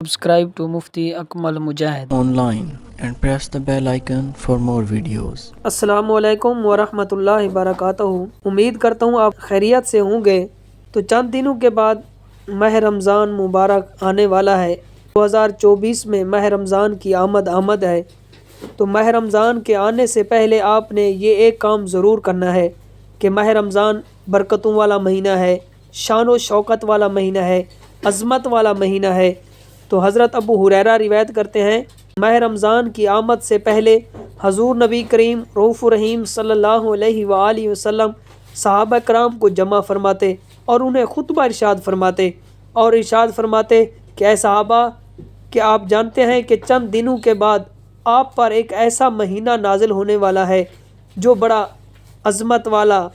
Subscribe to Mufti Akmal Mujahid online and press the bell icon for more videos. السلام علیکم ورحمۃ اللہ وبرکاتہ۔ امید کرتا ہوں آپ خیریت سے ہوں گے۔ تو چند دنوں کے بعد ماہ رمضان مبارک آنے والا ہے۔ 2024 میں ماہ رمضان کی آمد ہے۔ تو ماہ رمضان کے آنے سے پہلے آپ نے یہ ایک کام ضرور کرنا ہے کہ ماہ رمضان برکتوں والا مہینہ ہے، شان و شوکت والا مہینہ ہے، عظمت والا مہینہ ہے۔ تو حضرت ابو ہریرہ روایت کرتے ہیں، ماہ رمضان کی آمد سے پہلے حضور نبی کریم رؤوف الرحیم صلی اللہ علیہ وآلہ وسلم صحابہ کرام کو جمع فرماتے اور انہیں خطبہ ارشاد فرماتے کہ اے صحابہ، کہ آپ جانتے ہیں کہ چند دنوں کے بعد آپ پر ایک ایسا مہینہ نازل ہونے والا ہے جو بڑا عظمت والا،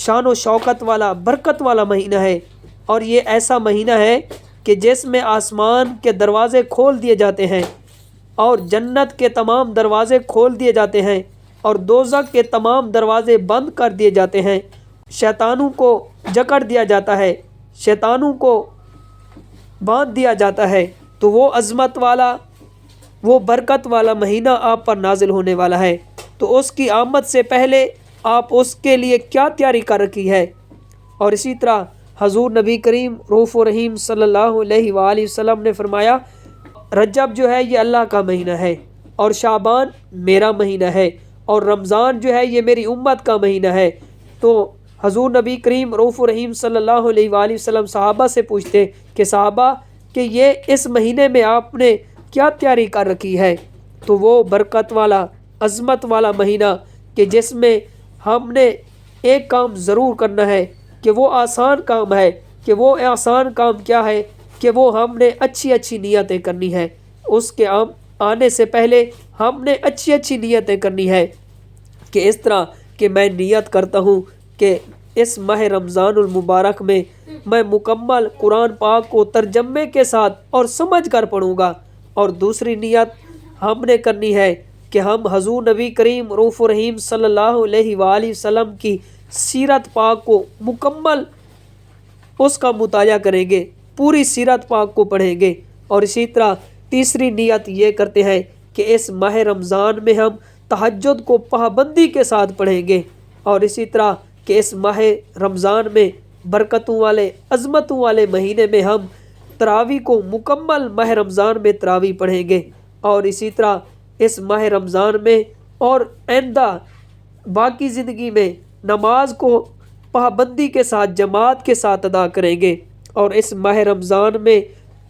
شان و شوکت والا، برکت والا مہینہ ہے، اور یہ ایسا مہینہ ہے کہ جس میں آسمان کے دروازے کھول دیے جاتے ہیں اور جنت کے تمام دروازے کھول دیے جاتے ہیں اور دوزخ کے تمام دروازے بند کر دیے جاتے ہیں، شیطانوں کو جکڑ دیا جاتا ہے، شیطانوں کو باندھ دیا جاتا ہے۔ تو وہ عظمت والا، وہ برکت والا مہینہ آپ پر نازل ہونے والا ہے۔ تو اس کی آمد سے پہلے آپ اس کے لیے کیا تیاری کر رکھی ہے؟ اور اسی طرح حضور نبی کریم رؤوف الرحیم صلی اللہ علیہ وآلہ وسلم نے فرمایا، رجب جو ہے یہ اللہ کا مہینہ ہے، اور شعبان میرا مہینہ ہے، اور رمضان جو ہے یہ میری امت کا مہینہ ہے۔ تو حضور نبی کریم رؤوف الرحیم صلی اللہ علیہ وآلہ وسلم صحابہ سے پوچھتے کہ صحابہ، کہ یہ اس مہینے میں آپ نے کیا تیاری کر رکھی ہے؟ تو وہ برکت والا، عظمت والا مہینہ کہ جس میں ہم نے ایک کام ضرور کرنا ہے، کہ وہ آسان کام ہے، کہ وہ آسان کام کیا ہے کہ وہ ہم نے اچھی نیتیں کرنی ہے۔ اس کے آنے سے پہلے ہم نے اچھی نیتیں کرنی ہے، کہ اس طرح کہ میں نیت کرتا ہوں کہ اس ماہ رمضان المبارک میں میں مکمل قرآن پاک کو ترجمے کے ساتھ اور سمجھ کر پڑھوں گا۔ اور دوسری نیت ہم نے کرنی ہے کہ ہم حضور نبی کریم رؤوف الرحیم صلی اللہ علیہ وآلہ وسلم کی سیرت پاک کو مکمل اس کا مطالعہ کریں گے، پوری سیرت پاک کو پڑھیں گے۔ اور اسی طرح تیسری نیت یہ کرتے ہیں کہ اس ماہ رمضان میں ہم تہجد کو پابندی کے ساتھ پڑھیں گے، اور اسی طرح کہ اس ماہ رمضان میں برکتوں والے، عظمتوں والے مہینے میں ہم تراویح کو مکمل ماہ رمضان میں تراویح پڑھیں گے، اور اسی طرح اس ماہ رمضان میں اور آئندہ باقی زندگی میں نماز کو پابندی کے ساتھ، جماعت کے ساتھ ادا کریں گے، اور اس ماہ رمضان میں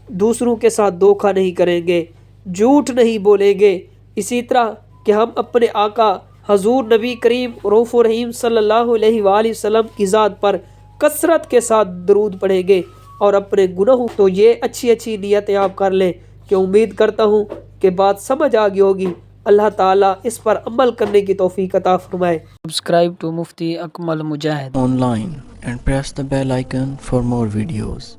دوسروں کے ساتھ دھوکہ نہیں کریں گے، جھوٹ نہیں بولیں گے۔ اسی طرح کہ ہم اپنے آقا حضور نبی کریم رؤوف الرحیم صلی اللہ علیہ وآلہ وسلم کی ذات پر کثرت کے ساتھ درود پڑھیں گے، اور اپنے گناہوں تو یہ اچھی نیتیں آپ کر لیں، کہ امید کرتا ہوں کہ بات سمجھ آ گئی ہوگی۔ اللہ تعالیٰ اس پر عمل کرنے کی توفیق عطا فرمائے۔ Subscribe to Mufti Akmal Mujahid Online and press the bell icon for more videos.